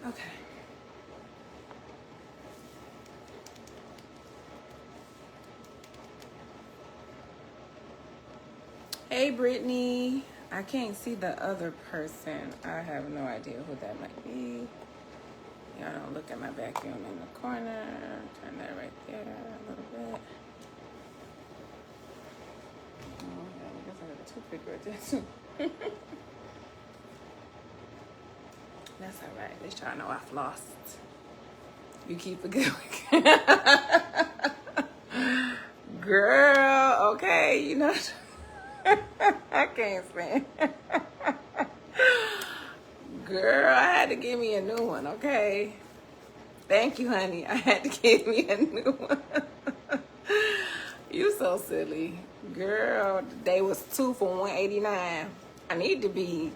Okay. Hey, Brittany. I can't see the other person. I have no idea who that might be. Y'all don't look at my vacuum in the corner. Turn that right there a little bit. Oh, yeah, I guess I got a toothpick right there too. That's all right. At least y'all know I flossed. You keep it going. Girl, okay, you know. I can't stand. Girl, I had to give me a new one, okay? Thank you, honey. I had to give me a new one. You so silly. Girl, they was 2 for $189. I need to be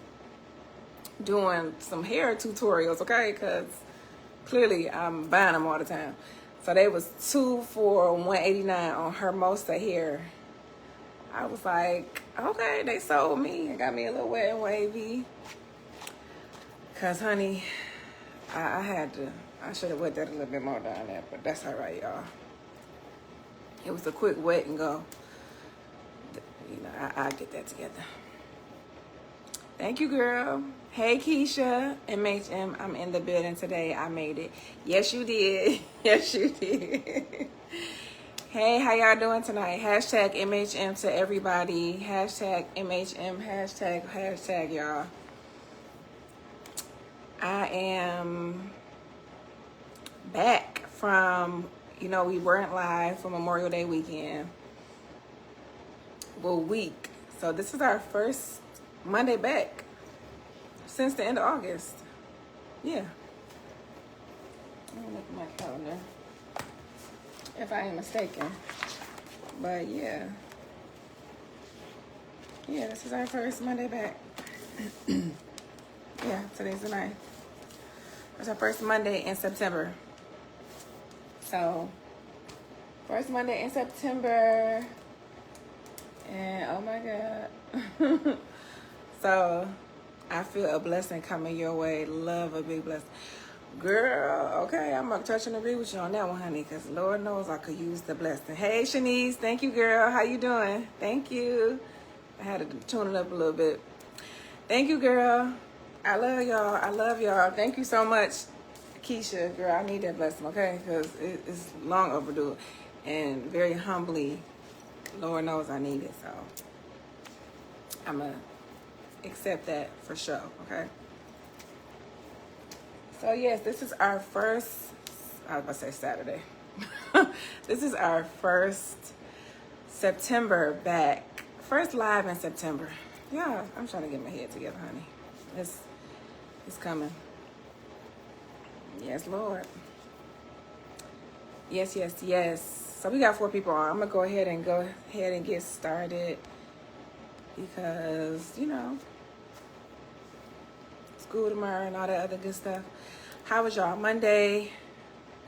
doing some hair tutorials, okay? Because clearly I'm buying them all the time. So they was 2 for $189 on Hermosa hair. I was like, okay, they sold me. It got me a little wet and wavy. Because, honey, I should have wet that a little bit more down there, but that's all right, y'all. It was a quick wet and go. You know, I'll get that together. Thank you, girl. Hey, Keisha. MHM, I'm in the building today. I made it. Yes, you did. Yes, you did. Hey, how y'all doing tonight? Hashtag MHM to everybody. Hashtag MHM. Hashtag, y'all. I am back from, we weren't live for Memorial Day weekend. Well, week. So this is our first Monday back since the end of August. Yeah. Let me look at my calendar. If I ain't mistaken. But yeah. Yeah, this is our first Monday back. Yeah, today's the 9th. It's our first Monday in September. So, first Monday in September. And oh my God. So, I feel a blessing coming your way. Love a big blessing. Girl, okay, I'm going to touch and agree with you on that one, honey, because Lord knows I could use the blessing. Hey, Shanice, thank you, girl. How you doing? Thank you. I had to tune it up a little bit. Thank you, girl. I love y'all. I love y'all. Thank you so much, Keisha. Girl, I need that blessing, okay, because it's long overdue. And very humbly, Lord knows I need it, so I'm going to accept that for sure, okay? So yes, this is our first, I was about to say Saturday. This is our first September back. First live in September. Yeah, I'm trying to get my head together, honey. It's coming. Yes, Lord. Yes, yes, yes. So we got 4 people on. I'm going to go ahead and get started because, school tomorrow and all that other good stuff. How was y'all Monday?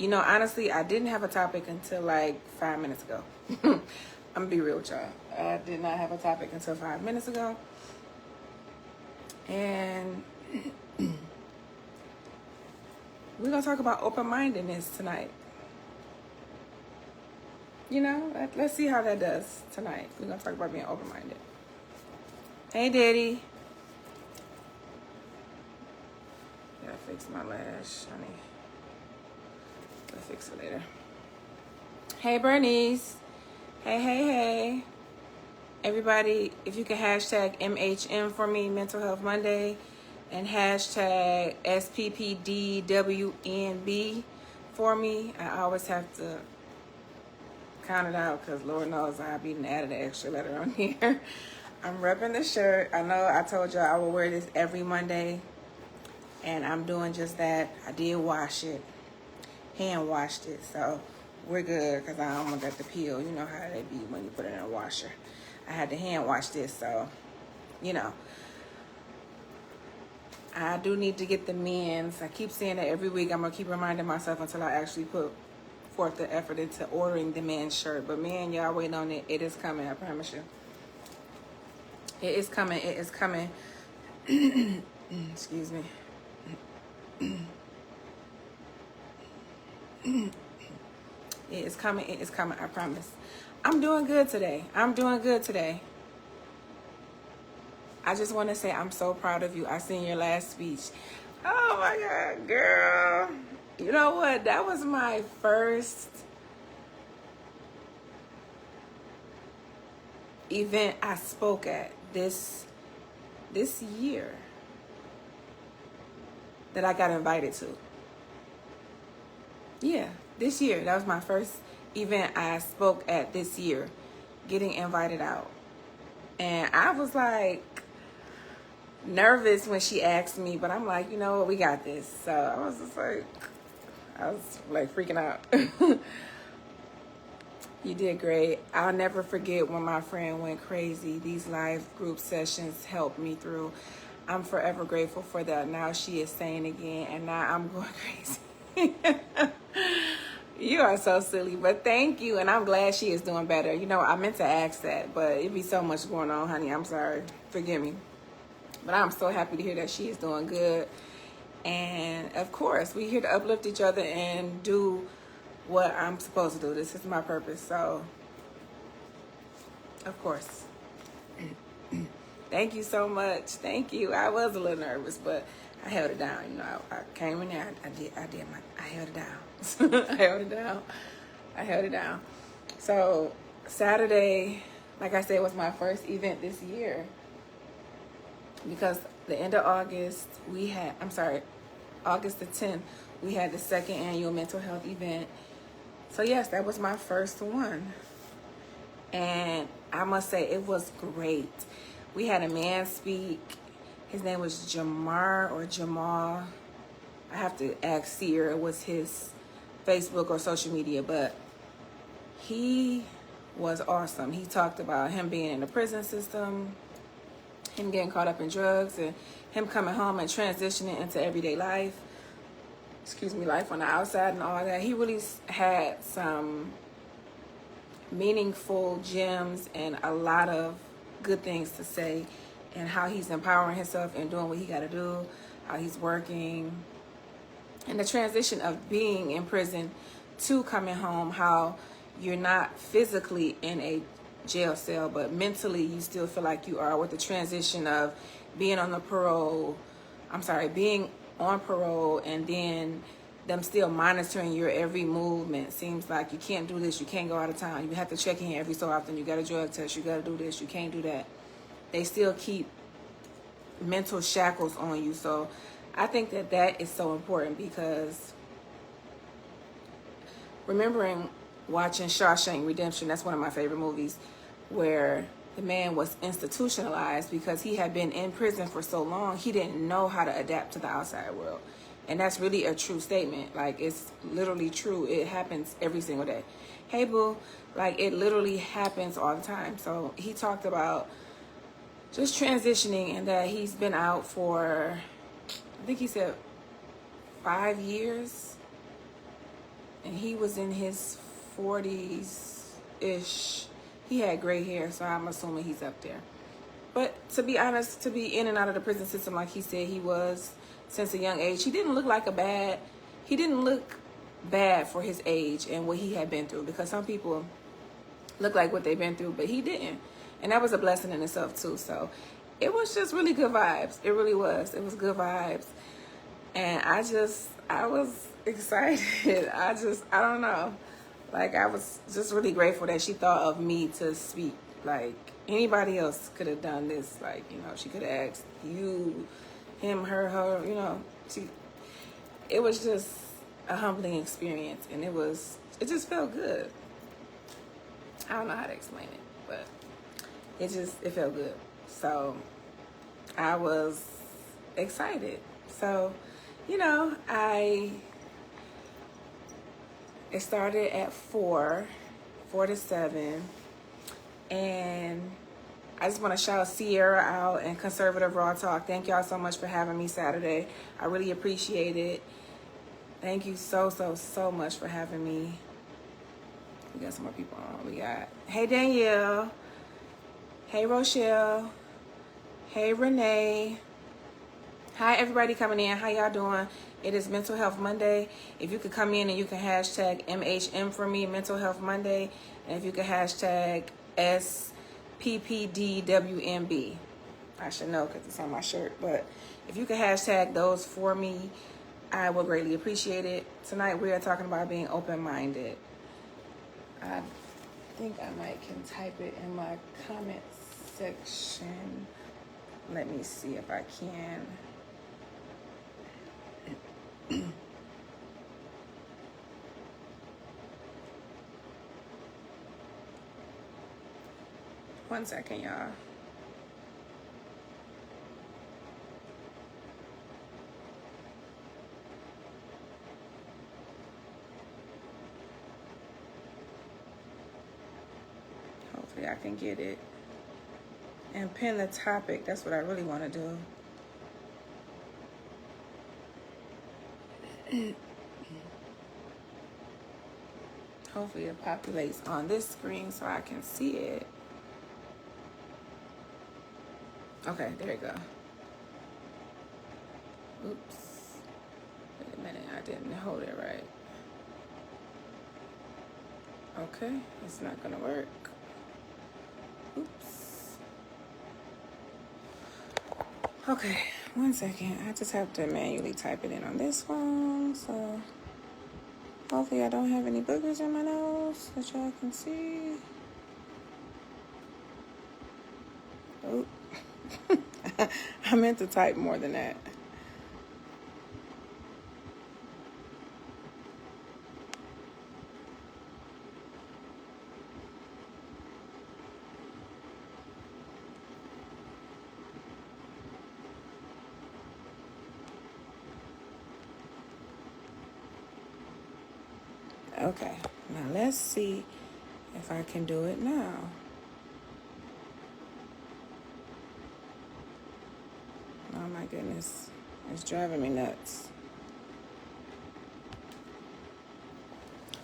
Honestly, I didn't have a topic until like 5 minutes ago. I'm gonna be real with y'all. I did not have a topic until 5 minutes ago. And we're gonna talk about open-mindedness tonight. Let's see how that does tonight. We're gonna talk about being open-minded. Hey, Daddy. Gotta fix my lash, honey. I'll fix it later. Hey, Bernice. Hey. Everybody, if you can hashtag MHM for me, Mental Health Monday, and hashtag SPPDWNB for me. I always have to count it out because Lord knows I'll be added an extra letter on here. I'm repping the shirt. I know I told y'all I will wear this every Monday, and I'm doing just that. I did wash it, hand washed it, so we're good because I don't want that to peel. You know how they be when you put it in a washer. I had to hand wash this, so, you know. I do need to get the men's. I keep saying that every week. I'm going to keep reminding myself until I actually put forth the effort into ordering the men's shirt. But man, y'all wait on it. It is coming, I promise you. It is coming. It is coming. Excuse me. It is coming. It is coming. I promise. I'm doing good today. I'm doing good today. I just want to say I'm so proud of you. I seen your last speech. Oh my God, girl. You know what? That was my first event I spoke at this year that I got invited to. Yeah, this year. That was my first event I spoke at this year, getting invited out. And I was like nervous when she asked me, but I'm like, you know what, we got this. So I was like freaking out. You did great. I'll never forget when my friend went crazy. These live group sessions helped me through. I'm forever grateful for that. Now she is saying again, and now I'm going crazy. You are so silly, but thank you, and I'm glad she is doing better. You know, I meant to ask that, but it'd be so much going on, honey. I'm sorry. Forgive me. But I'm so happy to hear that she is doing good. And of course, we're here to uplift each other and do what I'm supposed to do. This is my purpose. So, of course. Thank you so much. Thank you. I was a little nervous, but I held it down. You know, I came in there. I held it down. I held it down. So, Saturday, like I said, was my first event this year. Because the end of August, August the 10th, we had the second annual mental health event. So yes, that was my first one. And I must say, it was great. We had a man speak. His name was Jamar or Jamal. I have to ask Seer. It was his Facebook or social media, but he was awesome. He talked about him being in the prison system, him getting caught up in drugs, and him coming home and transitioning into everyday life. Life on the outside and all that. He really had some meaningful gems and a lot of good things to say, and how he's empowering himself and doing what he got to do, how he's working, and the transition of being in prison to coming home, how you're not physically in a jail cell, but mentally you still feel like you are, with the transition of being on parole, and then them still monitoring your every movement. Seems like you can't do this, you can't go out of town, you have to check in every so often, you got a drug test, you got to do this, you can't do that. They still keep mental shackles on you. So I think that is so important, because remembering watching Shawshank Redemption, that's one of my favorite movies, where the man was institutionalized because he had been in prison for so long, he didn't know how to adapt to the outside world. And that's really a true statement. Like, it's literally true. It happens every single day. Hey, boo. Like, it literally happens all the time. So he talked about just transitioning, and that he's been out for, I think he said 5 years. And he was in his 40s-ish. He had gray hair, so I'm assuming he's up there. But to be honest, to be in and out of the prison system like he said he was since a young age, he didn't look bad for his age and what he had been through, because some people look like what they've been through, but he didn't. And that was a blessing in itself too. So it was just really good vibes. It really was. It was good vibes. And I was excited. I don't know. Like, I was just really grateful that she thought of me to speak. Like, anybody else could have done this. Like, you know, she could have asked you, him, her, you know. It was just a humbling experience, and it just felt good. I don't know how to explain it, but it felt good. So I was excited. So, you know, it started at 4 to 7, and I just want to shout Sierra out and Conservative Raw Talk. Thank y'all so much for having me Saturday. I really appreciate it. Thank you so much for having me. We got some more people on. We got, hey Danielle, hey Rochelle, hey Renee. Hi everybody coming in. How y'all doing? It is Mental Health Monday. If you could come in and you can hashtag MHM for me, Mental Health Monday. And if you could hashtag SPPDWMB. I should know because it's on my shirt. But if you could hashtag those for me, I will greatly appreciate it. Tonight we are talking about being open-minded. I think I can type it in my comment section. Let me see if I can. One second, y'all. Hopefully I can get it and pin the topic. That's what I really want to do. Hopefully it populates on this screen so I can see it. Okay, there you go. Oops. Wait a minute, I didn't hold it right. Okay, it's not gonna work. Oops. Okay, one second. I just have to manually type it in on this one, so hopefully I don't have any boogers in my nose that y'all can see. Oh, I meant to type more than that. Okay, now let's see if I can do it now. Oh my goodness, it's driving me nuts.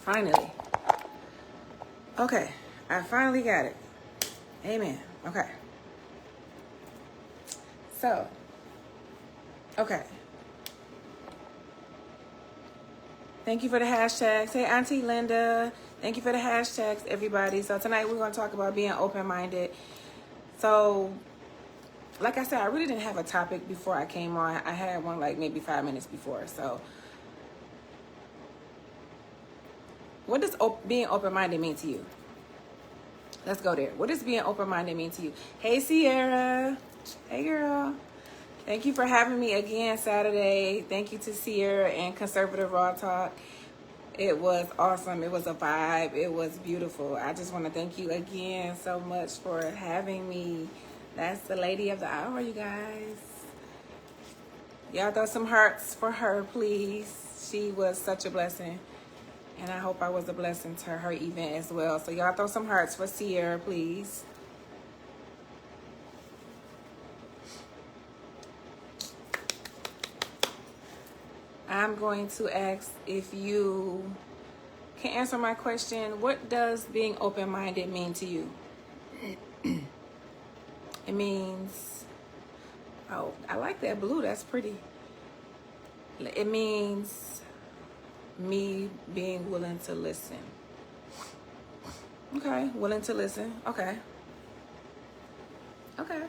Finally. Okay, I finally got it. Amen. Okay. So, okay. Thank you for the hashtags. Hey, Auntie Linda. Thank you for the hashtags, everybody. So tonight we're going to talk about being open-minded. So, like I said, I really didn't have a topic before I came on. I had one like maybe 5 minutes before. So, what does being open-minded mean to you? Let's go there. What does being open-minded mean to you? Hey, Sierra. Hey, girl. Thank you for having me again Saturday. Thank you to Sierra and Conservative Raw Talk. It was awesome. It was a vibe. It was beautiful. I just want to thank you again so much for having me. That's the lady of the hour, you guys. Y'all throw some hearts for her, please. She was such a blessing. And I hope I was a blessing to her event as well. So y'all throw some hearts for Sierra, please. I'm going to ask if you can answer my question. What does being open-minded mean to you? It means, oh, I like that blue. That's pretty. It means me being willing to listen. Okay, willing to listen. Okay. Okay.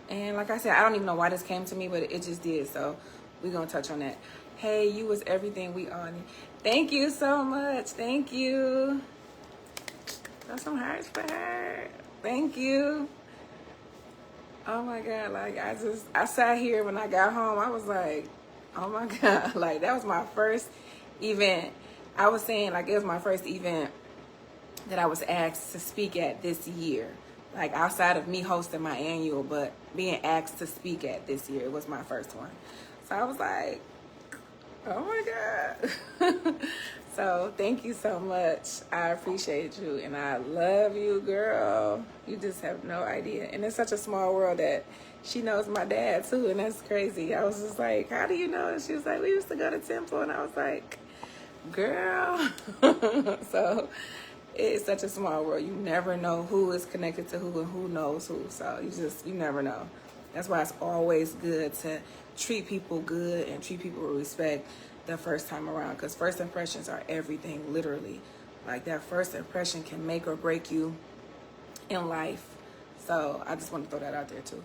And like I said, I don't even know why this came to me, but it just did. So we're going to touch on that. Hey, you was everything we all need. Thank you so much. Thank you. Got some hearts for her. Thank you. Oh my God. Like I sat here when I got home. I was like, oh my God. Like that was my first event I was saying, like, it was my first event that I was asked to speak at this year. Like, outside of me hosting my annual, but being asked to speak at this year, it was my first one. So I was like, oh my God. So thank you so much. I appreciate you and I love you, girl. You just have no idea. And it's such a small world that she knows my dad too, and that's crazy. I was just like, how do you know? And she was like, we used to go to temple. And I was like, girl. So it's such a small world. You never know who is connected to who and who knows who. So you never know. That's why it's always good to treat people good and treat people with respect the first time around, because first impressions are everything, literally. Like, that first impression can make or break you in life. So I just want to throw that out there too.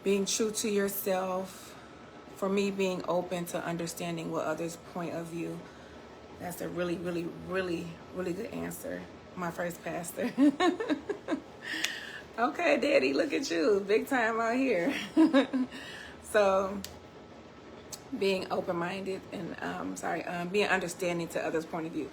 Being true to yourself. For me, being open to understanding what others' point of view. That's a really, really, really, really good answer. My first pastor. Okay, Daddy, look at you. Big time out here. So, being open-minded and, being understanding to others' point of view.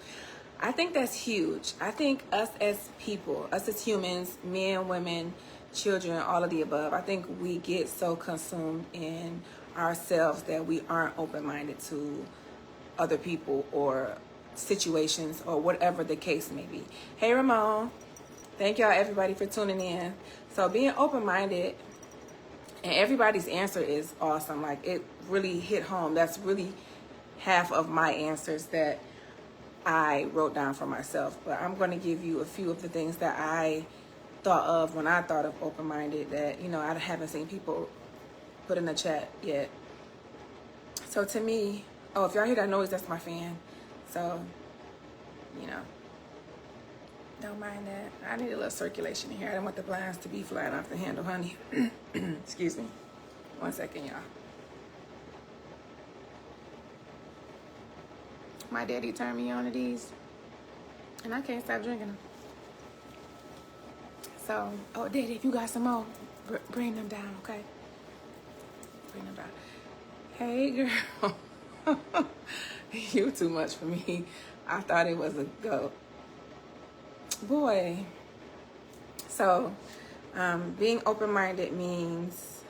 I think that's huge. I think us as people, us as humans, men, women, children, all of the above, I think we get so consumed in ourselves that we aren't open-minded to other people or situations or whatever the case may be. Hey, Ramon. Thank y'all, everybody, for tuning in. So being open-minded, and everybody's answer is awesome. Like, it really hit home. That's really half of my answers that I wrote down for myself. But I'm going to give you a few of the things that I thought of when I thought of open-minded that, I haven't seen people put in the chat yet. So to me, if y'all hear that noise, that's my fan. So, don't mind that. I need a little circulation in here. I don't want the blinds to be flying off the handle, honey. Excuse me. 1 second, y'all. My daddy turned me on to these, and I can't stop drinking them. So, Daddy, if you got some more, bring them down, okay? Bring them down. Hey, girl. You too much for me. I thought it was a goat. Boy. So, being open-minded means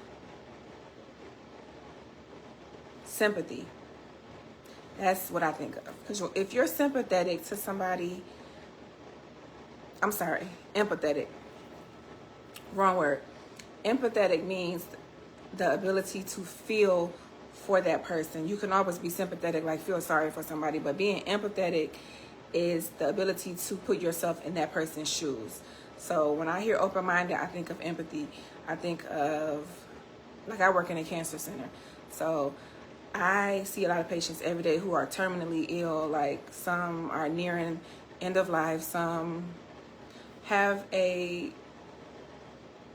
sympathy. That's what I think of. Because if you're sympathetic to somebody, empathetic. Wrong word. Empathetic means the ability to feel for that person. You can always be sympathetic, like feel sorry for somebody, but being empathetic is the ability to put yourself in that person's shoes. So when I hear open-minded, I think of empathy. I think of, like, I work in a cancer center. So I see a lot of patients every day who are terminally ill. Like, some are nearing end of life. Some have a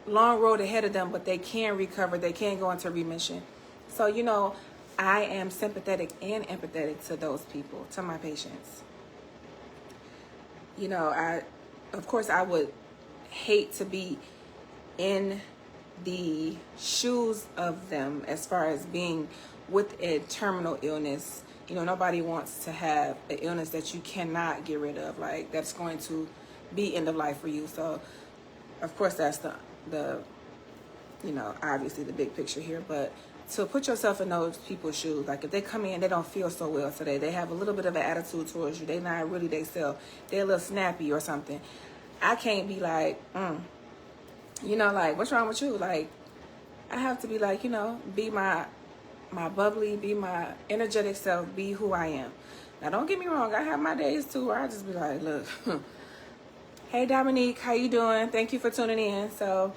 long road ahead of them, but they can recover. They can go into remission. So, I am sympathetic and empathetic to those people, to my patients. Of course, I would hate to be in the shoes of them as far as being with a terminal illness. Nobody wants to have an illness that you cannot get rid of, like that's going to be end of life for you. So, of course, that's the obviously the big picture here, but to put yourself in those people's shoes, like if they come in, they don't feel so well today, they have a little bit of an attitude towards you, they not really they self, they're a little snappy or something. I can't be like, like, what's wrong with you? Like, I have to be like, be my bubbly, be my energetic self, be who I am. Now, don't get me wrong, I have my days too where I just be like, look, hey Dominique, how you doing? Thank you for tuning in. So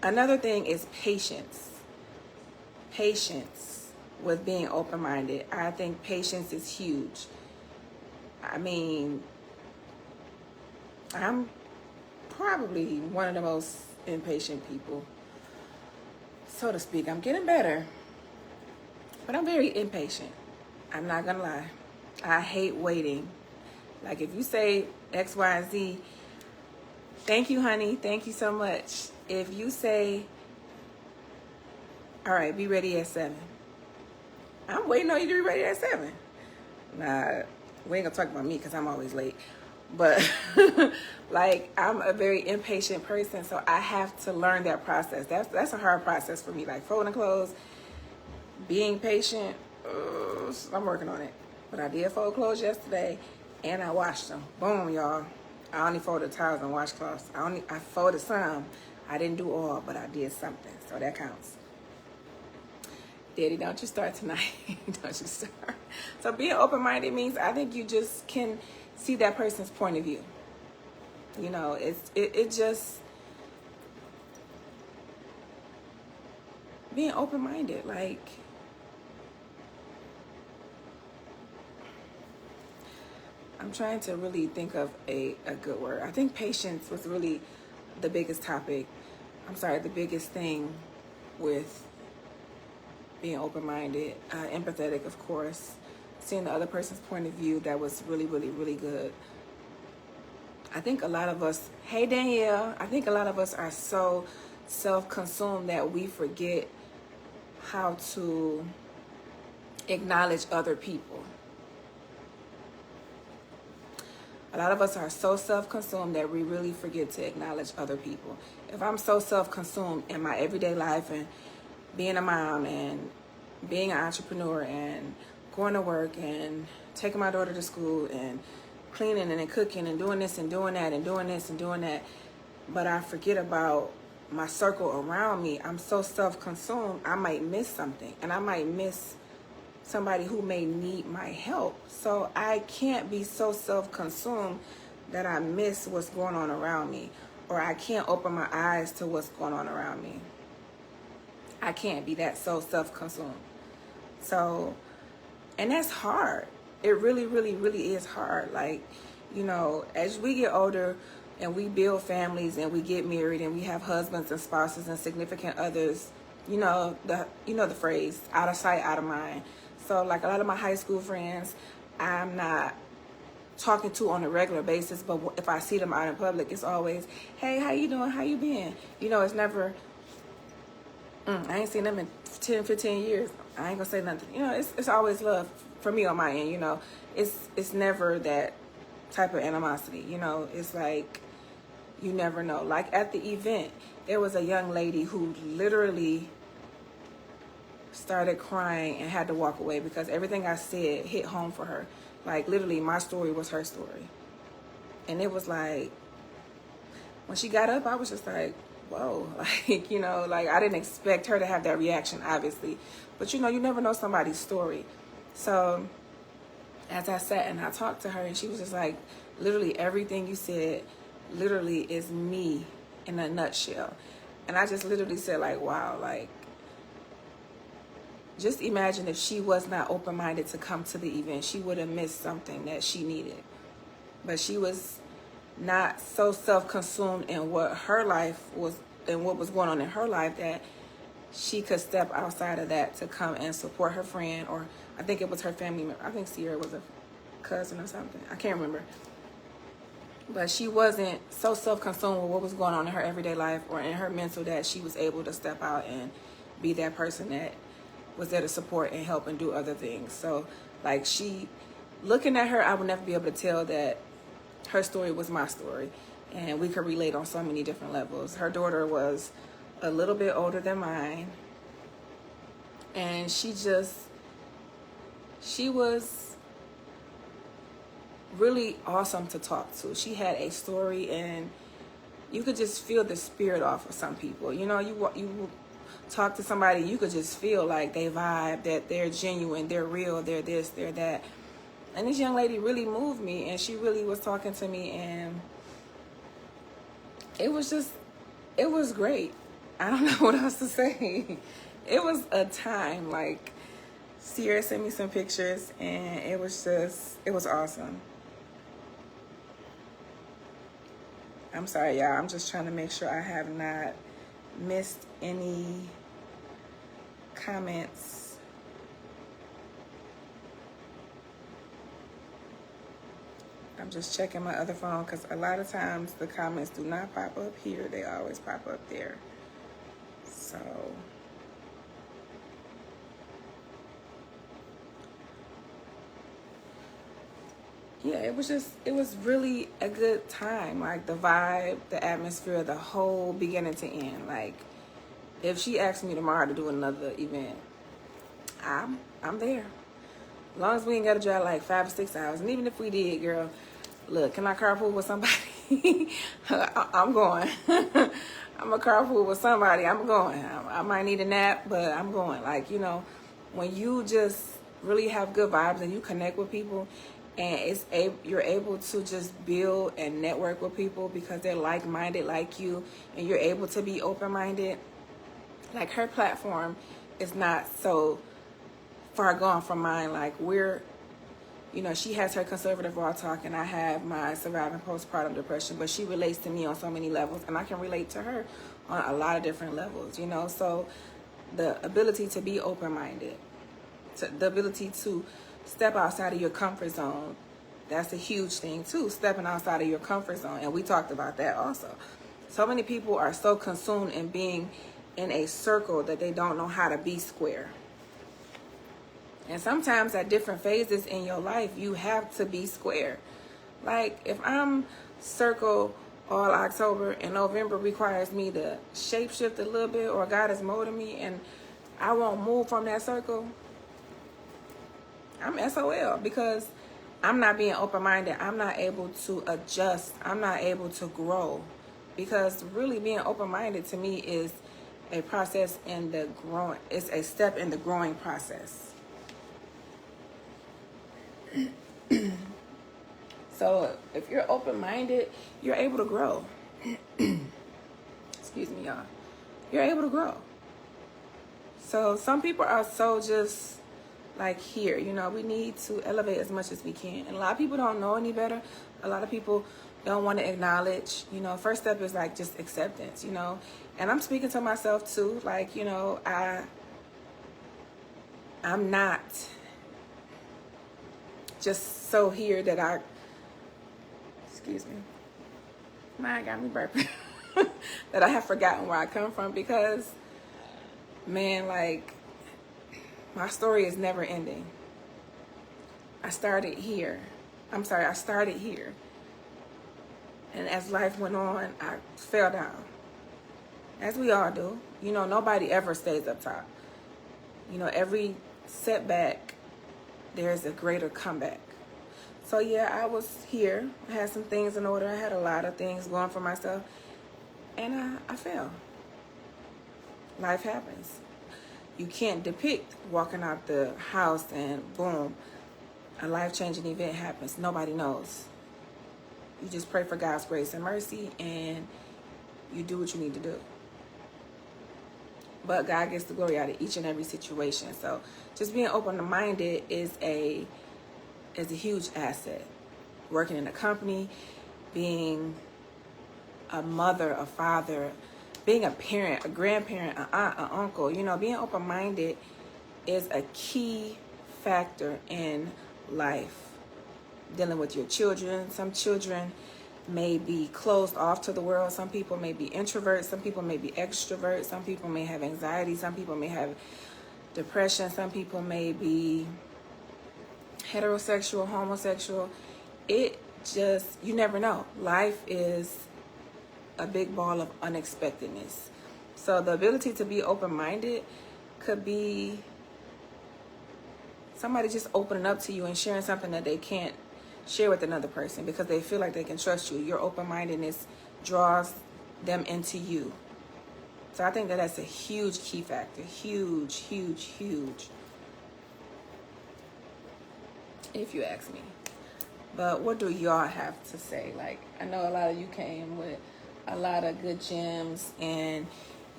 another thing is patience. Patience with being open-minded. I think patience is huge. I mean, I'm probably one of the most impatient people, so to speak. I'm getting better, but I'm very impatient. I'm not gonna lie. I hate waiting. Like, if you say X, Y, and Z, thank you, honey. Thank you so much. If you say, all right, be ready at 7. I'm waiting on you to be ready at 7. Nah, we ain't gonna talk about me because I'm always late. But like, I'm a very impatient person, so I have to learn that process. That's a hard process for me. Like folding clothes, being patient. I'm working on it. But I did fold clothes yesterday, and I washed them. Boom, y'all. I only folded towels and washcloths. I folded some. I didn't do all, but I did something, so that counts. Daddy, don't you start tonight. Don't you start. So being open-minded means I think you just can see that person's point of view. You know, it just being open-minded. Like, I'm trying to really think of a good word. I think patience was really the biggest topic. The biggest thing with being open-minded, empathetic, of course, seeing the other person's point of view. That was really, really, really good. I think a lot of us, hey Danielle, I think a lot of us are so self-consumed that we forget how to acknowledge other people. A lot of us are so self-consumed that we really forget to acknowledge other people. If I'm so self-consumed in my everyday life and being a mom and being an entrepreneur and going to work and taking my daughter to school and cleaning and cooking and doing this and doing that and doing this and doing that, but I forget about my circle around me, I'm so self-consumed, I might miss something, and I might miss somebody who may need my help. So I can't be so self-consumed that I miss what's going on around me, or I can't open my eyes to what's going on around me. I can't be that so self-consumed. So, and that's hard. It really, really, really is hard. Like, you know, as we get older and we build families and we get married and we have husbands and spouses and significant others, you know the phrase, out of sight, out of mind. So like a lot of my high school friends, I'm not talking to on a regular basis, but if I see them out in public, it's always, hey, how you doing? How you been? You know, it's never, I ain't seen them in 10, 15 years. I ain't gonna say nothing. You know, it's always love for me on my end, you know. It's never that type of animosity, you know. It's like, you never know. Like at the event, there was a young lady who literally started crying and had to walk away because everything I said hit home for her. Like literally my story was her story. And it was like, when she got up, I was just like, whoa, like, you know, like I didn't expect her to have that reaction, obviously. But, you know, you never know somebody's story. So as I sat and I talked to her, and she was just like, literally everything you said literally is me in a nutshell. And I just literally said, like, wow, like, just imagine if she was not open-minded to come to the event. She would have missed something that she needed. But she was not so self-consumed in what her life was and what was going on in her life that she could step outside of that to come and support her friend, or I think it was her family member. I think Sierra was a cousin or something. I can't remember. But she wasn't so self-consumed with what was going on in her everyday life or in her mental that she was able to step out and be that person that was there to support and help and do other things. So, like, looking at her, I would never be able to tell that her story was my story, and we could relate on so many different levels. Her daughter was a little bit older than mine, and she was really awesome to talk to. She had a story, and you could just feel the spirit off of some people. You know, you talk to somebody, you could just feel like they vibe, that they're genuine, they're real, they're this, they're that. And this young lady really moved me, and she really was talking to me, and it was great. I don't know what else to say. It was a time. Like, Sierra sent me some pictures, and it was awesome. I'm sorry, y'all. I'm just trying to make sure I have not missed any comments. I'm just checking my other phone because a lot of times the comments do not pop up here. They always pop up there. So yeah, it was really a good time. Like the vibe, the atmosphere, the whole beginning to end. Like if she asked me tomorrow to do another event, I'm there. As long as we ain't gotta drive like 5 or 6 hours. And even if we did, girl, look, can I carpool with somebody? I'm going. I'm a carpool with somebody. I'm going. I might need a nap, but I'm going. Like, you know, when you just really have good vibes and you connect with people, and you're able to just build and network with people because they're like-minded like you, and you're able to be open-minded. Like her platform is not so far gone from mine. Like you know, she has her conservative raw talk and I have my surviving postpartum depression, but she relates to me on so many levels and I can relate to her on a lot of different levels, you know. So the ability to be open-minded, the ability to step outside of your comfort zone, that's a huge thing too, stepping outside of your comfort zone. And we talked about that also. So many people are so consumed in being in a circle that they don't know how to be square. And sometimes at different phases in your life, you have to be square. Like if I'm circle all October and November requires me to shape shift a little bit, or God is molding me and I won't move from that circle, I'm SOL because I'm not being open-minded. I'm not able to adjust. I'm not able to grow, because really being open-minded to me is a process in the growing. It's a step in the growing process. So if you're open-minded, you're able to grow. Excuse me, y'all. You're able to grow. So some people are so just like here, you know, we need to elevate as much as we can. And a lot of people don't know any better. A lot of people don't want to acknowledge, you know, first step is like just acceptance, you know. And I'm speaking to myself too. Like, you know, I'm not just so here that excuse me, mine got me burping, that I have forgotten where I come from, because, man, like, my story is never ending. I started here. I started here. And as life went on, I fell down. As we all do. You know, nobody ever stays up top. You know, every setback, there's a greater comeback. So yeah, I was here. I had some things in order. I had a lot of things going for myself. And I fell. Life happens. You can't depict walking out the house and boom, a life-changing event happens. Nobody knows. You just pray for God's grace and mercy and you do what you need to do. But God gets the glory out of each and every situation. So just being open-minded is a huge asset. Working in a company, being a mother, a father, being a parent, a grandparent, an aunt, an uncle, you know, being open-minded is a key factor in life. Dealing with your children. Some children may be closed off to the world. Some people may be introverts. Some people may be extroverts. Some people may have anxiety. Some people may have depression. Some people may be heterosexual, homosexual. It just, you never know. Life is a big ball of unexpectedness. So the ability to be open-minded could be somebody just opening up to you and sharing something that they can't share with another person because they feel like they can trust you. Your open-mindedness draws them into you. So I think that that's a huge key factor. Huge, huge, huge. If you ask me. But what do y'all have to say? Like, I know a lot of you came with a lot of good gems and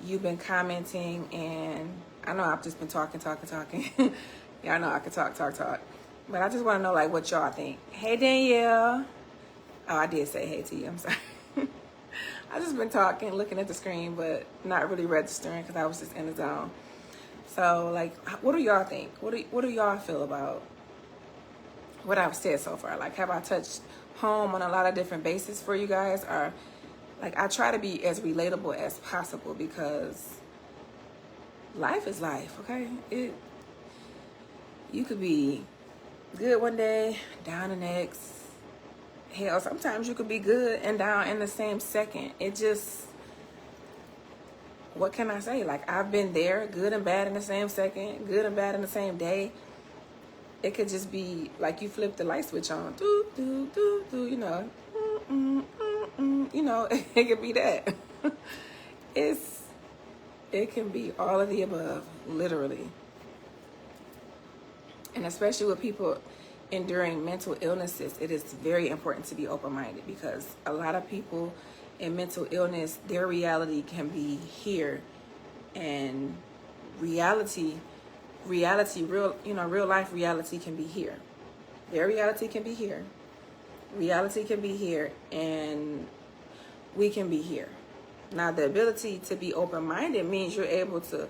you've been commenting, and I know I've just been talking. Y'all know I can talk. But I just want to know, like, what y'all think. Hey, Danielle. Oh, I did say hey to you. I'm sorry. I just been talking, looking at the screen, but not really registering because I was just in the zone. So, like, what do y'all think? What do y'all feel about what I've said so far? Like, have I touched home on a lot of different bases for you guys? Or, like, I try to be as relatable as possible because life is life, okay? You could be good one day, down the next, hell, sometimes you could be good and down in the same second. It just, what can I say? Like, I've been there, good and bad in the same second, good and bad in the same day. It could just be like you flip the light switch on, do, do, do, do, you know, you know, it could be that. It can be all of the above, literally. And especially with people enduring mental illnesses, it is very important to be open-minded, because a lot of people in mental illness, their reality can be here, and reality, real life reality can be here. Their reality can be here. Reality can be here, and we can be here. Now, the ability to be open-minded means you're able to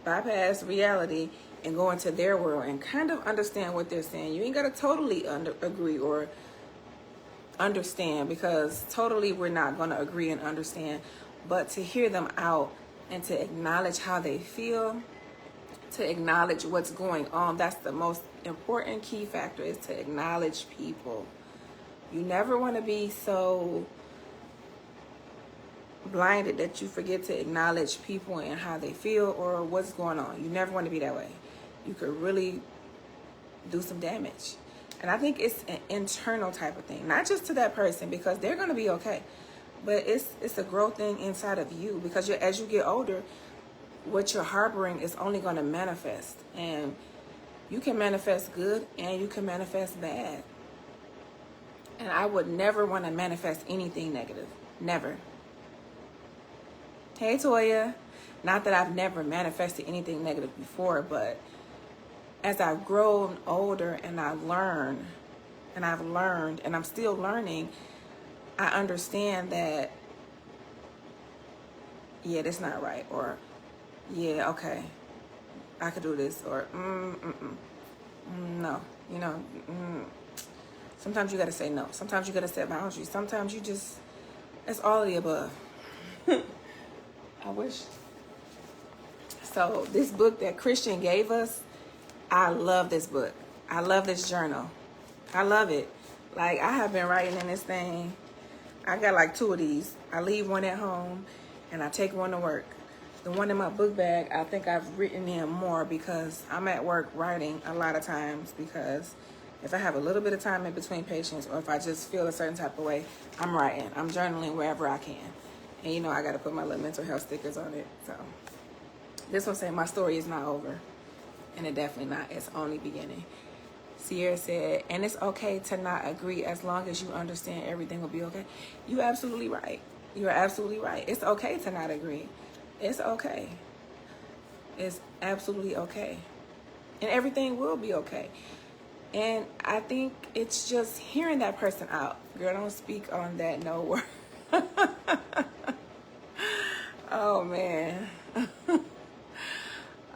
bypass reality and go into their world and kind of understand what they're saying. You ain't got to totally agree or understand, because totally we're not going to agree and understand. But to hear them out and to acknowledge how they feel, to acknowledge what's going on, that's the most important key factor, is to acknowledge people. You never want to be so blinded that you forget to acknowledge people and how they feel or what's going on. You never want to be that way. You could really do some damage. And I think it's an internal type of thing, not just to that person, because they're going to be okay, but it's a growth thing inside of you, because as you get older, what you're harboring is only going to manifest, and you can manifest good and you can manifest bad. And I would never want to manifest anything negative. Never. Hey, Toya. Not that I've never manifested anything negative before, but as I've grown older and I've learned, and I'm still learning, I understand that, yeah, that's not right, or yeah, okay, I could do this, or no, you know, sometimes you got to say no. Sometimes you got to set boundaries. Sometimes you just, it's all of the above. I wish. So this book that Christian gave us, I love this book. I love this journal. I love it. Like, I have been writing in this thing. I got like 2 of these. I leave one at home and I take one to work. The one in my book bag, I think I've written in more, because I'm at work writing a lot of times, because if I have a little bit of time in between patients, or if I just feel a certain type of way, I'm writing. I'm journaling wherever I can. And you know, I got to put my little mental health stickers on it. So this one saying my story is not over. And it definitely not. It's only beginning. Sierra said, and it's okay to not agree as long as you understand everything will be okay. You're absolutely right. You're absolutely right. It's okay to not agree. It's okay. It's absolutely okay. And everything will be okay. And I think it's just hearing that person out. Girl, don't speak on that no word. Oh, man.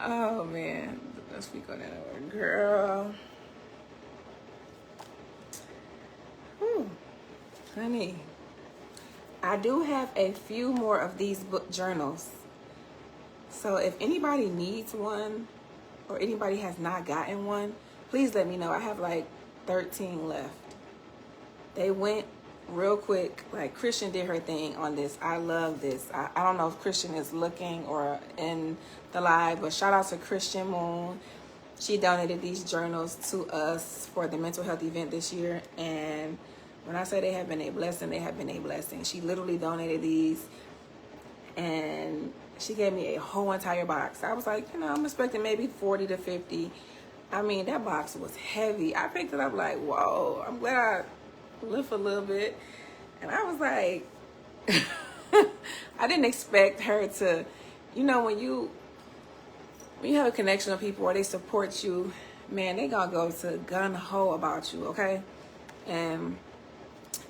Oh, man. Don't speak on that no word. Girl. Whew. Honey. I do have a few more of these book journals. So if anybody needs one, or anybody has not gotten one, please let me know. I have like 13 left. They went real quick. Like, Christian did her thing on this. I love this. I don't know if Christian is looking or in the live, but shout out to Christian Moon. She donated these journals to us for the mental health event this year. And when I say they have been a blessing, they have been a blessing. She literally donated these, and she gave me a whole entire box. I was like, you know, I'm expecting maybe 40 to 50. I mean, that box was heavy. I picked it up like, whoa, I'm glad I lift a little bit. And I was like, I didn't expect her to, you know, when you have a connection with people or they support you, man, they gonna go to gun-ho about you, okay? And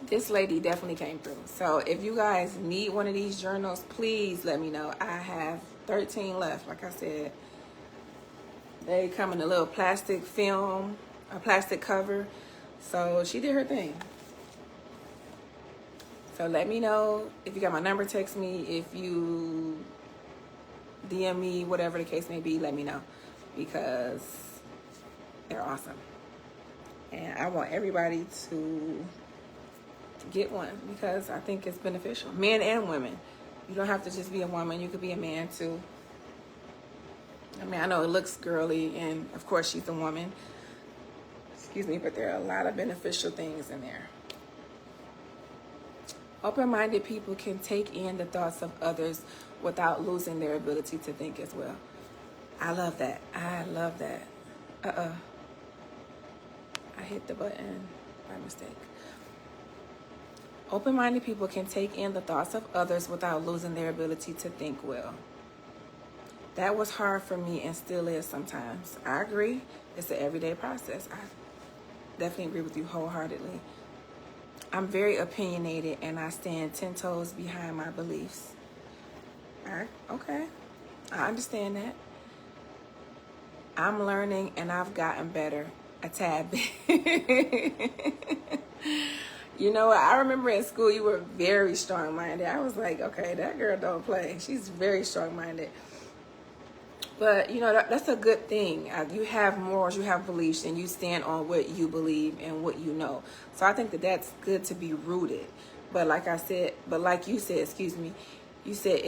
this lady definitely came through. So if you guys need one of these journals, please let me know. I have 13 left. Like I said, they come in a little plastic film, a plastic cover. So she did her thing. So let me know. If you got my number, text me. If you DM me, whatever the case may be, let me know, because they're awesome. And I want everybody to get one, because I think it's beneficial. Men and women. You don't have to just be a woman. You could be a man too. I mean, I know it looks girly, and of course she's a woman. Excuse me, but there are a lot of beneficial things in there. Open-minded people can take in the thoughts of others without losing their ability to think as well. I love that. I love that. I hit the button by mistake. Open-minded people can take in the thoughts of others without losing their ability to think well. That was hard for me and still is sometimes. I agree. It's an everyday process. I definitely agree with you wholeheartedly. I'm very opinionated and I stand 10 toes behind my beliefs. Okay. I understand that. I'm learning and I've gotten better a tad bit. You know what? I remember in school you were very strong-minded. I was like, okay, that girl don't play. She's very strong-minded. But, you know, that's a good thing. You have morals, you have beliefs, and you stand on what you believe and what you know. So I think that that's good to be rooted. But like you said, you said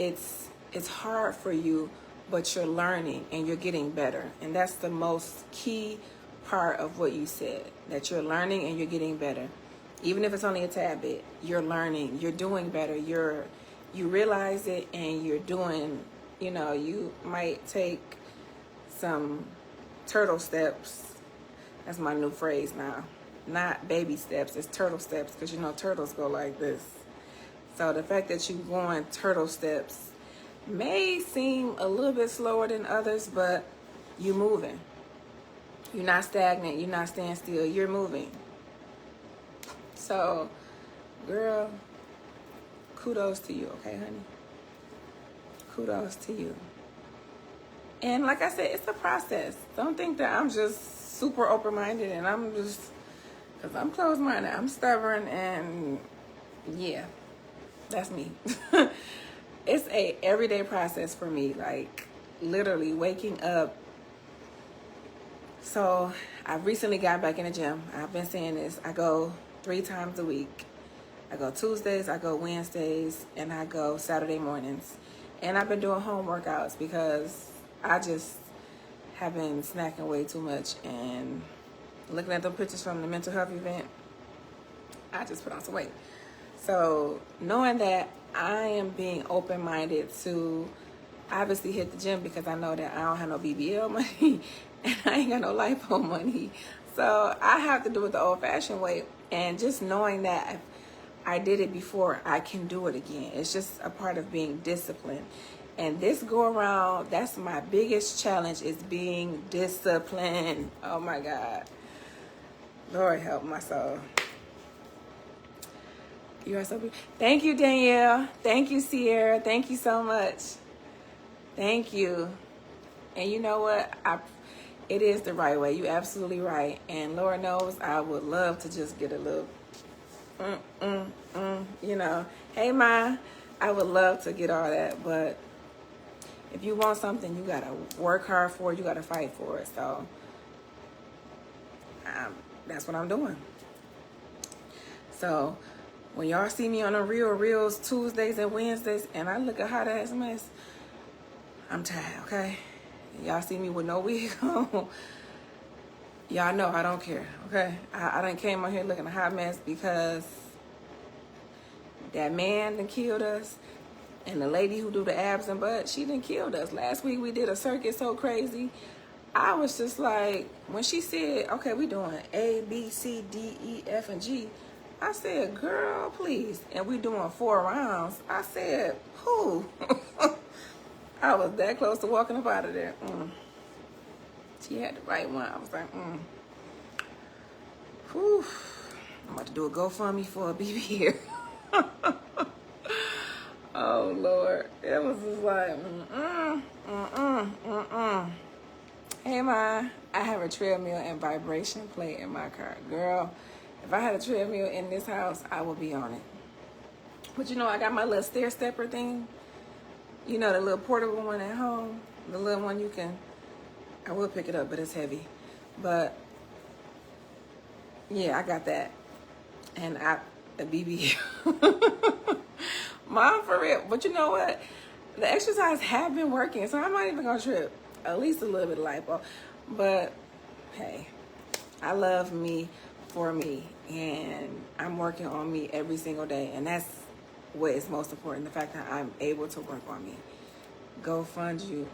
it's hard for you, but you're learning and you're getting better. And that's the most key part of what you said, that you're learning and you're getting better. Even if it's only a tad bit, you're learning, you're doing better, you realize it and you're doing, you know, you might take some turtle steps. That's my new phrase now. Not baby steps, it's turtle steps, because you know turtles go like this. So the fact that you're going turtle steps may seem a little bit slower than others, but you're moving. You're not stagnant, you're not staying still, you're moving. So, girl, kudos to you, okay, honey? Kudos to you. And like I said, it's a process. Don't think that I'm just super open-minded and I'm just, because I'm closed-minded, I'm stubborn, and yeah, that's me. It's a everyday process for me, like literally waking up. So I recently got back in the gym. I've been saying this. I go 3 times a week. I go Tuesdays, I go Wednesdays, and I go Saturday mornings. And I've been doing home workouts because I just have been snacking way too much. And looking at the pictures from the mental health event, I just put on some weight. So knowing that I am being open-minded to obviously hit the gym, because I know that I don't have no BBL money and I ain't got no lipo money. So I have to do it the old-fashioned way. And just knowing that if I did it before, I can do it again. It's just a part of being disciplined. And this go around, that's my biggest challenge, is being disciplined. Oh my God. Lord help my soul. You are so beautiful. Thank you, Danielle. Thank you, Sierra. Thank you so much. Thank you. And you know what? It is the right way. You're absolutely right. And Lord knows I would love to just get a little, you know. Hey, Ma, I would love to get all that. But if you want something, you got to work hard for it. You got to fight for it. So that's what I'm doing. So when y'all see me on the Reels Tuesdays and Wednesdays, and I look a hot ass mess, I'm tired, okay? Y'all see me with no wig on, y'all know I don't care, okay? I done came on here looking a hot mess because that man done killed us, and the lady who do the abs and butt, she done killed us. Last week we did a circuit so crazy. I was just like, when she said, okay, we doing A, B, C, D, E, F, and G, I said, girl, please. And we doing 4 rounds. I said, who? I was that close to walking up out of there. She had the right one. I was like, whew. I'm about to do a GoFundMe for a BB here. Oh, Lord. It was just like, Hey, Ma, I have a treadmill and vibration plate in my car. Girl, if I had a treadmill in this house, I would be on it. But you know, I got my little stair stepper thing. You know, the little portable one at home. The little one you can, I will pick it up, but it's heavy. But yeah, I got that. And the BBQ. Mom, for real. But you know what? The exercise have been working, so I'm not even gonna trip. At least a little bit of lipo. But hey, I love me for me, and I'm working on me every single day, and that's what is most important. The fact that I'm able to work on me. Go fund you.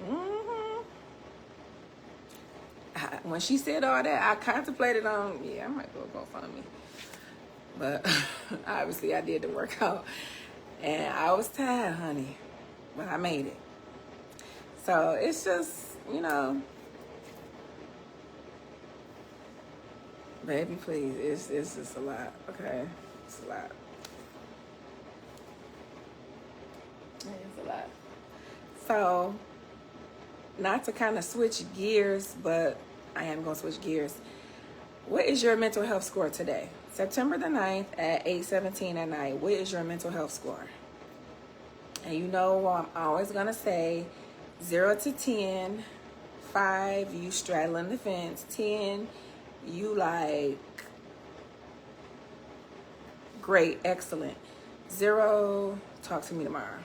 When she said all that, I contemplated on, yeah, I might go fund me. But obviously I did the workout. And I was tired, honey. But I made it. So it's just, you know, baby, please. It's just a lot, okay? It's a lot. It's a lot. So, not to kind of switch gears, but I am going to switch gears. What is your mental health score today? September the 9th at 8:17 at night. What is your mental health score? And you know I'm always going to say 0 to 10, 5, you straddling the fence, 10, you like, great, excellent. 0, talk to me tomorrow.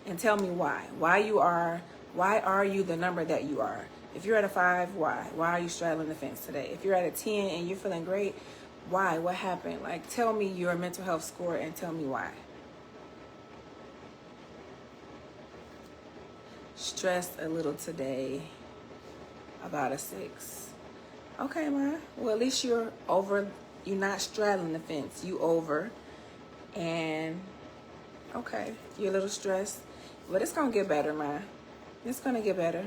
And tell me why. Why are you the number that you are? If you're at a 5, why? Why are you straddling the fence today? If you're at a 10 and you're feeling great, why? What happened? Like, tell me your mental health score and tell me why. Stressed a little today, about a 6. Okay, Ma. Well, at least you're over. You're not straddling the fence. You over. And, okay, you're a little stressed. But it's going to get better, Ma. It's going to get better.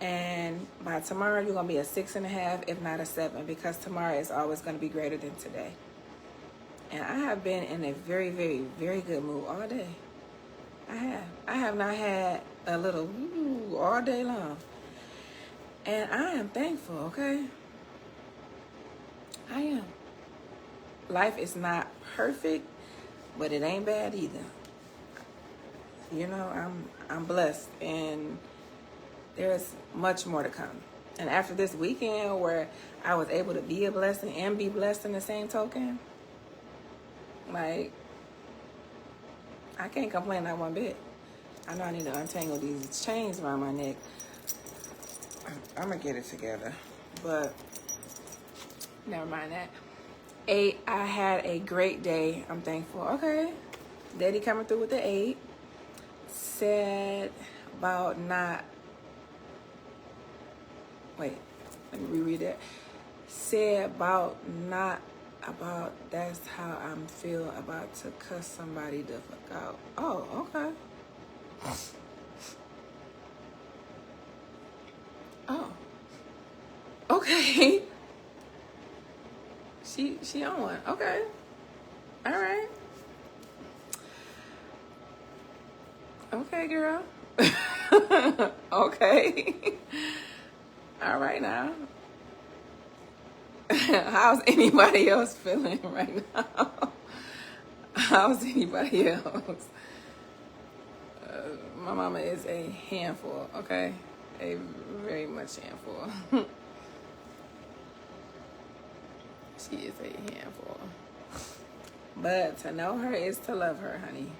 And by tomorrow, you're going to be a 6.5, if not a 7, because tomorrow is always going to be greater than today. And I have been in a very, very, very good mood all day. I have not had a little all day long. And I am thankful, okay? I am. Life is not perfect, but it ain't bad either. You know, I'm blessed, and there's much more to come. And after this weekend where I was able to be a blessing and be blessed in the same token, like, I can't complain not one bit. I know I need to untangle these chains around my neck. I'm going to get it together. But never mind that. 8, I had a great day. I'm thankful. Okay. Daddy coming through with the 8. Said about not... Wait. Let me reread that. Said about not... About that's how I'm feel about to cuss somebody the fuck out. Oh, okay. Oh. Okay. She on one. Okay. All right. Okay, girl. Okay. All right now. How's anybody else feeling right now? How's anybody else? My mama is a handful, okay? A very much handful. She is a handful. But to know her is to love her, honey.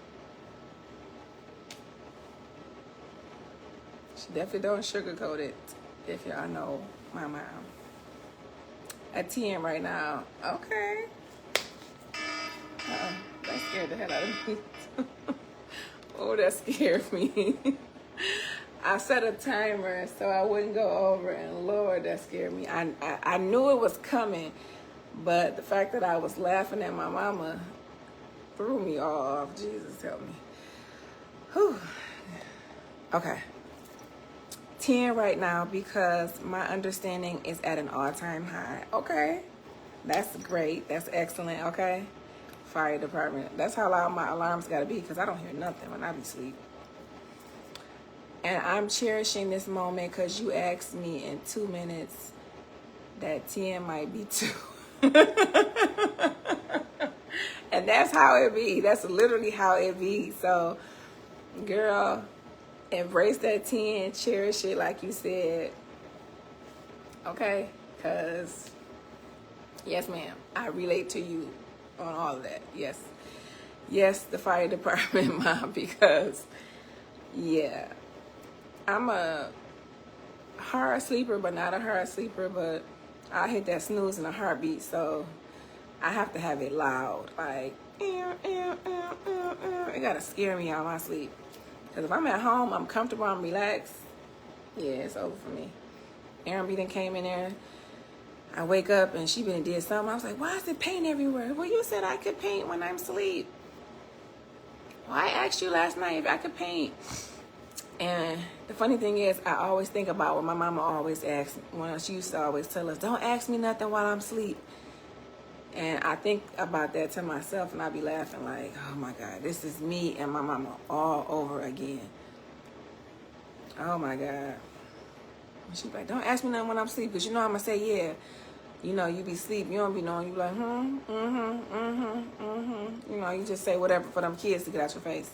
She definitely don't sugarcoat it, if y'all know my mom. A 10 right now. Okay. That scared the hell out of me. Oh, that scared me. I set a timer so I wouldn't go over, and Lord, that scared me. I knew it was coming, but the fact that I was laughing at my mama threw me off. Jesus help me. Whew. Okay. 10 right now because my understanding is at an all-time high. Okay. That's great. That's excellent. Okay. Fire department. That's how loud my alarms got to be because I don't hear nothing when I be asleep. And I'm cherishing this moment because you asked me in 2 minutes that 10 might be 2. And that's how it be. That's literally how it be. So, girl, embrace that 10. Cherish it like you said. Okay? Because, yes, ma'am, I relate to you on all of that. Yes. Yes, the fire department, Mom, because, yeah, I'm a hard sleeper, but not a hard sleeper, but I hit that snooze in a heartbeat, so I have to have it loud, like, it gotta scare me out of my sleep. Because if I'm at home, I'm comfortable, I'm relaxed, yeah, it's over for me. Aaron B done came in there. I wake up and she been did something. I was like, why is it paint everywhere? Well, you said I could paint when I'm asleep. Well, I asked you last night if I could paint. And the funny thing is, I always think about what my mama always asked. When she used to always tell us, don't ask me nothing while I'm asleep. And I think about that to myself, and I be laughing like, oh my God, this is me and my mama all over again. Oh my God. She's like, don't ask me nothing when I'm asleep, because you know I'm going to say, yeah. You know, you be asleep, you don't be knowing, you be like, You know, you just say whatever for them kids to get out your face.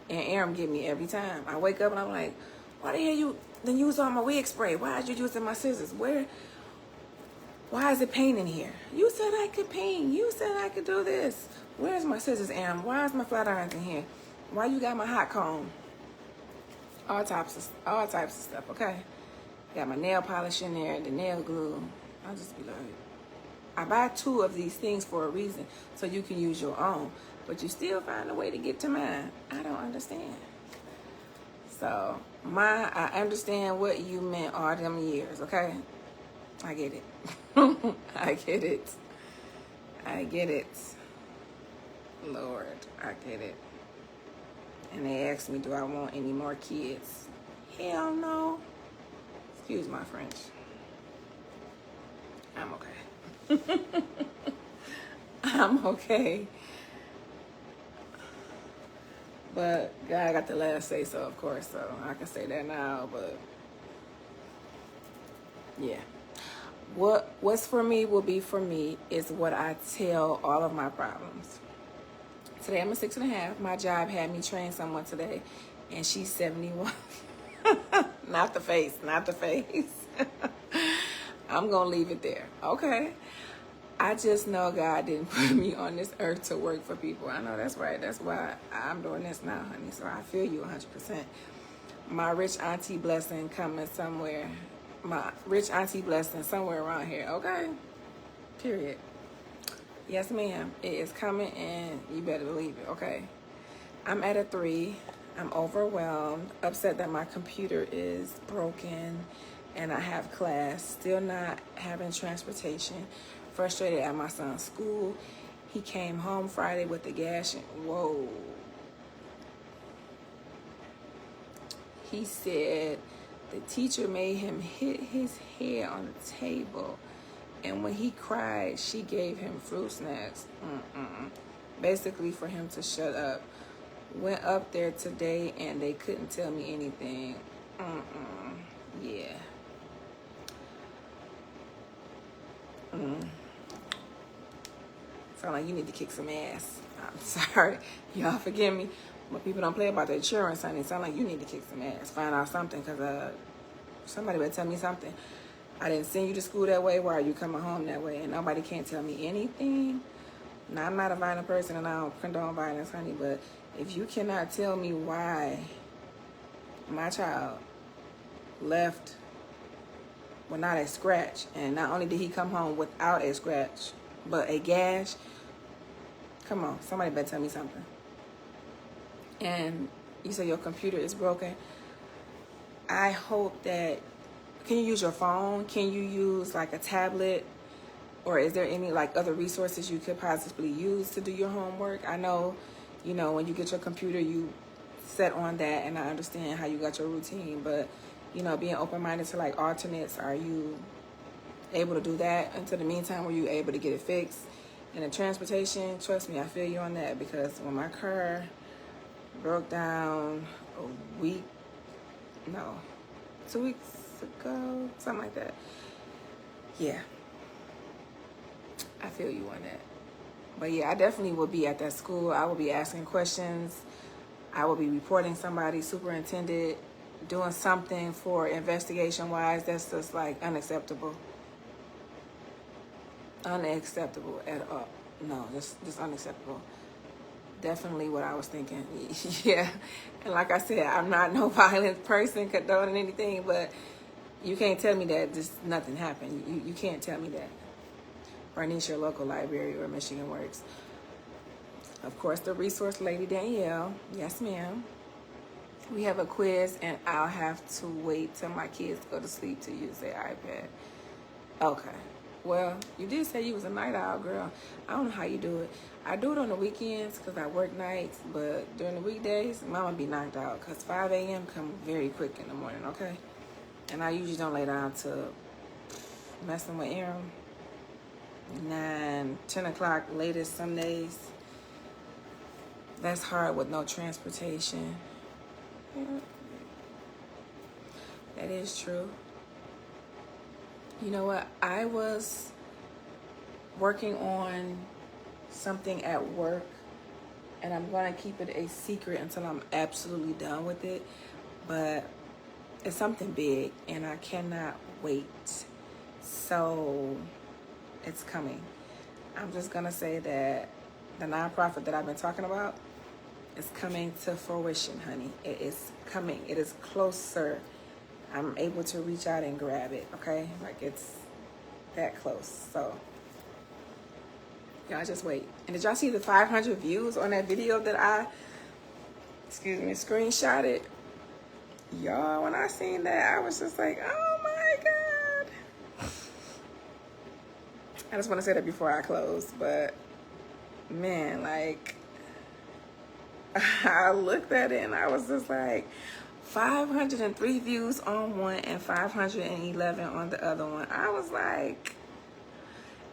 And Aaron get me every time. I wake up and I'm like, why the hell you then use all my wig spray? Why did you using my scissors? Why is it paint in here? You said I could paint. You said I could do this. Where's my scissors, Aaron? Why is my flat irons in here? Why you got my hot comb? All types of stuff, okay? Got my nail polish in there, the nail glue. I'll just be like, I buy 2 of these things for a reason, so you can use your own. But you still find a way to get to mine. I don't understand. So, I understand what you meant all them years, okay? I get it. I get it. I get it. Lord, I get it. And they asked me, do I want any more kids? Hell no. Excuse my French. I'm okay. I'm okay. But God got the last say so, of course, so I can say that now, but yeah. What's for me will be for me is what I tell all of my problems. Today I'm a 6.5. My job had me train someone today, and she's 71. Not the face, not the face. I'm going to leave it there. Okay. I just know God didn't put me on this earth to work for people. I know that's right. That's why I'm doing this now, honey. So I feel you 100%. My rich auntie blessing coming somewhere. My rich auntie blessing somewhere around here. Okay? Period. Yes, ma'am. It is coming, and you better believe it. Okay? I'm at a 3. I'm overwhelmed. Upset that my computer is broken, and I have class. Still not having transportation. Frustrated at my son's school. He came home Friday with the gash. Whoa. He said the teacher made him hit his head on the table. And when he cried, she gave him fruit snacks. Basically for him to shut up. Went up there today and they couldn't tell me anything. Yeah. Sound like you need to kick some ass. I'm sorry. Y'all forgive me. But people don't play about the insurance, honey. It sound like you need to kick some ass. Find out something, because somebody better tell me something. I didn't send you to school that way. Why are you coming home that way? And nobody can't tell me anything. Now, I'm not a violent person, and I don't condone violence, honey. But if you cannot tell me why my child left without a scratch, and not only did he come home without a scratch, but a gash, come on, somebody better tell me something. And you say your computer is broken. I hope that, can you use your phone? Can you use like a tablet? Or is there any like other resources you could possibly use to do your homework? I know, you know, when you get your computer, you set on that, and I understand how you got your routine, but, you know, being open-minded to like alternates, are you able to do that? Until the meantime, were you able to get it fixed? And the transportation, trust me, I feel you on that, because when my car broke down 2 weeks ago, something like that. Yeah, I feel you on that. But yeah, I definitely will be at that school. I will be asking questions. I will be reporting somebody, superintendent, doing something for investigation-wise. That's just like unacceptable. Unacceptable at all. no, just unacceptable. Definitely what I was thinking. Yeah. And like I said, I'm not no violent person condoning anything, but you can't tell me that just nothing happened. You can't tell me that. Bernice, your local library or Michigan Works. Of course, the resource lady, Danielle. Yes, ma'am. We have a quiz, and I'll have to wait till my kids go to sleep to use their iPad. Okay. Well, you did say you was a night owl, girl. I don't know how you do it. I do it on the weekends because I work nights, but during the weekdays, mama be knocked out because 5 a.m. come very quick in the morning, okay? And I usually don't lay down till messing with Aaron. 9, 10 o'clock latest some days. That's hard with no transportation. Yeah. That is true. You know what? I was working on something at work, and I'm going to keep it a secret until I'm absolutely done with it. But it's something big, and I cannot wait. So it's coming. I'm just going to say that the nonprofit that I've been talking about is coming to fruition, honey. It is coming. It is closer. I'm able to reach out and grab it, okay? Like, it's that close. So y'all just wait. And did y'all see the 500 views on that video that I, screenshotted? Y'all, when I seen that, I was just like, oh my God. I just want to say that before I close, but man, like, I looked at it and I was just like, 503 views on one and 511 on the other one. I was like,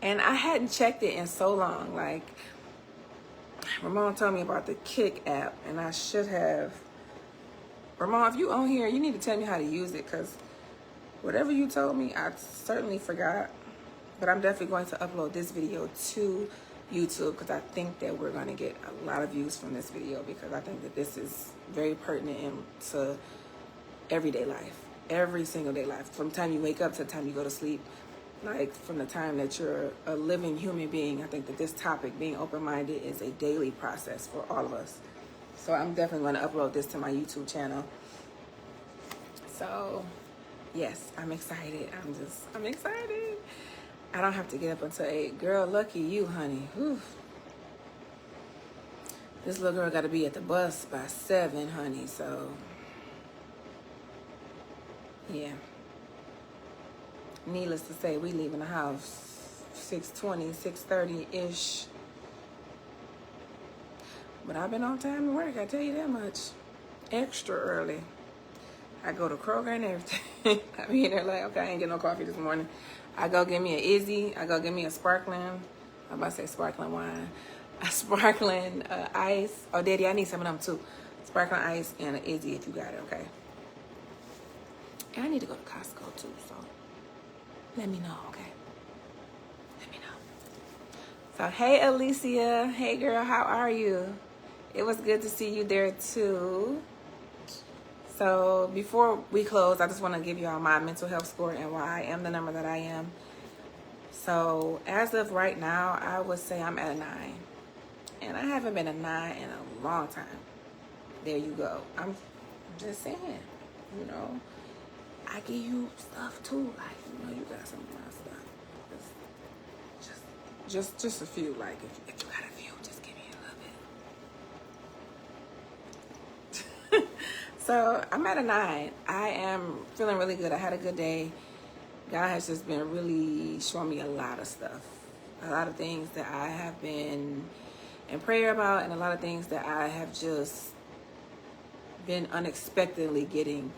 and I hadn't checked it in so long. Like, Ramon told me about the Kick app, and I should have. Ramon, if you on here, you need to tell me how to use it, because whatever you told me, I certainly forgot. But I'm definitely going to upload this video to YouTube, because I think that we're going to get a lot of views from this video, because I think that this is very pertinent to everyday life, every single day life, from the time you wake up to the time you go to sleep, like from the time that you're a living human being. I think that this topic, being open-minded, is a daily process for all of us. So I'm definitely going to upload this to my YouTube channel. So yes, I'm excited. I'm excited. I don't have to get up until 8. Girl, lucky you, honey. Whew. This little girl got to be at the bus by 7, honey. So, yeah. Needless to say, we leaving the house 6:20, 6:30-ish. But I've been on time to work, I tell you that much. Extra early. I go to Kroger and everything. I be in there like, okay, I ain't getting no coffee this morning. I go get me an Izzy. I go get me a sparkling. I'm about to say sparkling wine. A sparkling ice. Oh, Daddy, I need some of them too. Sparkling ice and an Izzy if you got it, okay? And I need to go to Costco too, so let me know, okay? Let me know. So, hey, Alicia. Hey, girl, how are you? It was good to see you there too. So before we close, I just want to give you all my mental health score and why I am the number that I am. So as of right now, I would say I'm at a 9. And I haven't been a 9 in a long time. There you go. I'm just saying, you know, I give you stuff too. Like, you know, you got some of my stuff. Just a few. Like, if you got a few, just give me a little bit. So I'm at a 9. I am feeling really good. I had a good day. God has just been really showing me a lot of stuff. A lot of things that I have been in prayer about, and a lot of things that I have just been unexpectedly getting.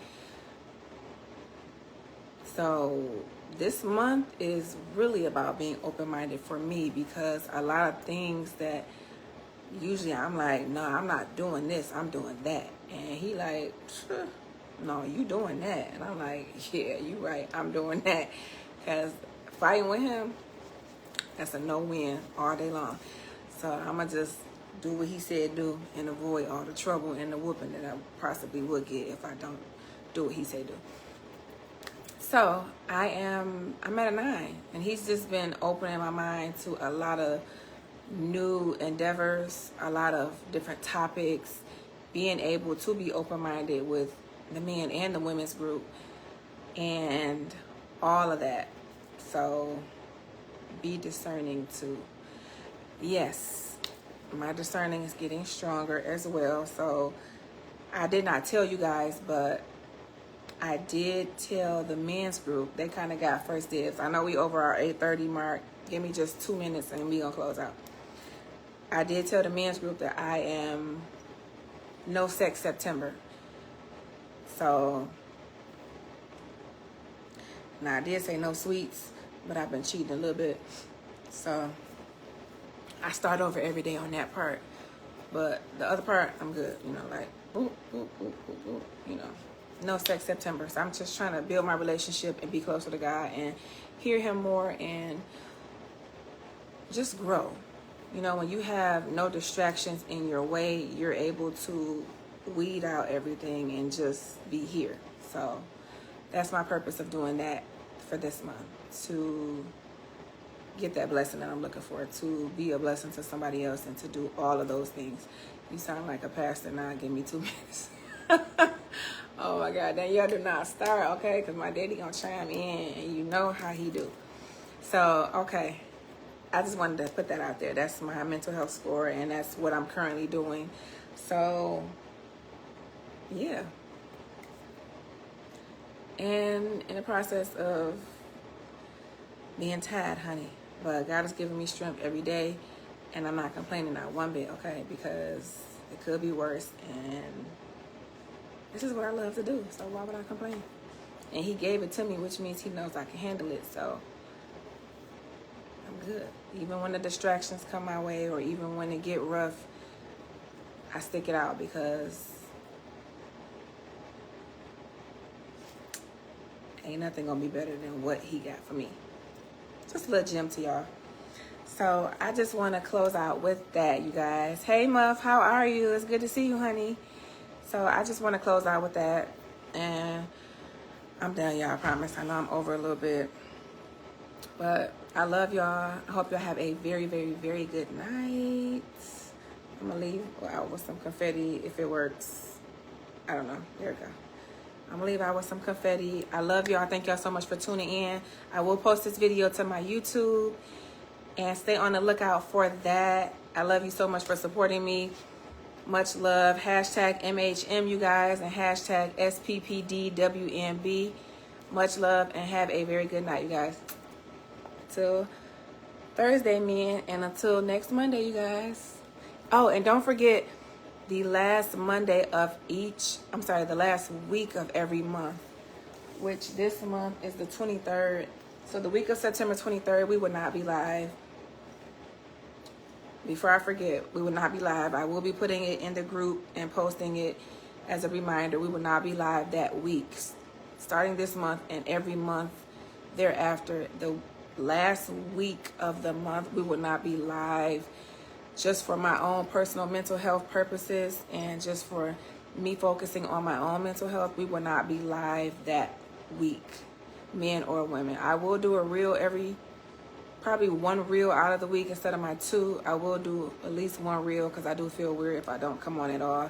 So this month is really about being open-minded for me, because a lot of things that usually I'm like, no, I'm not doing this, I'm doing that. And he like, no, you doing that. And I'm like, yeah, you right, I'm doing that. Because fighting with him, that's a no-win all day long. So I'm going to just do what he said do and avoid all the trouble and the whooping that I possibly would get if I don't do what he said do. So I'm at a 9. And he's just been opening my mind to a lot of new endeavors, a lot of different topics, being able to be open-minded with the men and the women's group, and all of that. So be discerning too. Yes, my discerning is getting stronger as well. So I did not tell you guys, but I did tell the men's group. They kind of got first dibs. I know we over our 8:30 mark. Give me just 2 minutes and we gonna close out. I did tell the men's group that I am no sex September. So now I did say no sweets, but I've been cheating a little bit. So I start over every day on that part. But the other part, I'm good. You know, like, boop, boop, boop, boop, boop, you know. No sex September. So I'm just trying to build my relationship and be closer to God and hear him more and just grow. You know, when you have no distractions in your way, you're able to weed out everything and just be here. So that's my purpose of doing that for this month, to get that blessing that I'm looking for, to be a blessing to somebody else and to do all of those things. You sound like a pastor now. Give me 2 minutes. Oh my God, then y'all do not start, okay? Because my daddy gonna chime in and you know how he do. So, okay. I just wanted to put that out there. That's my mental health score and that's what I'm currently doing. So, yeah. And in the process of being tired, honey. But God is giving me strength every day. And I'm not complaining not one bit, okay? Because it could be worse. And this is what I love to do. So why would I complain? And he gave it to me, which means he knows I can handle it. So I'm good. Even when the distractions come my way or even when it get rough, I stick it out because ain't nothing gonna be better than what he got for me. Just a little gem to y'all. So I just want to close out with that, you guys. Hey Muff, how are you? It's good to see you, honey. So I just want to close out with that. And I'm done, y'all, I promise. I know I'm over a little bit. But I love y'all. I hope y'all have a very, very, very good night. I'm going to leave out with some confetti if it works. I don't know. There we go. I'm going to leave out with some confetti. I love y'all. Thank y'all so much for tuning in. I will post this video to my YouTube. And stay on the lookout for that. I love you so much for supporting me. Much love. Hashtag MHM, you guys. And hashtag SPPDWMB. Much love. And have a very good night, you guys. Till Thursday, men. And until next Monday, you guys. Oh, and don't forget the last Monday of the last week of every month. Which this month is the 23rd. So the week of September 23rd, we will not be live. Before I forget, we will not be live. I will be putting it in the group and posting it as a reminder. We will not be live that week. Starting this month and every month thereafter, the last week of the month, we will not be live. Just for my own personal mental health purposes and just for me focusing on my own mental health, we will not be live that week. Men or women. I will do a reel probably one reel out of the week instead of my 2. I will do at least one reel because I do feel weird if I don't come on at all.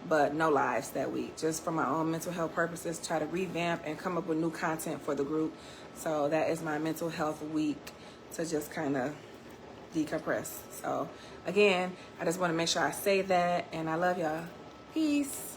But no lives that week. Just for my own mental health purposes, try to revamp and come up with new content for the group. So that is my mental health week to just kind of decompress. So again, I just want to make sure I say that, and I love y'all. Peace.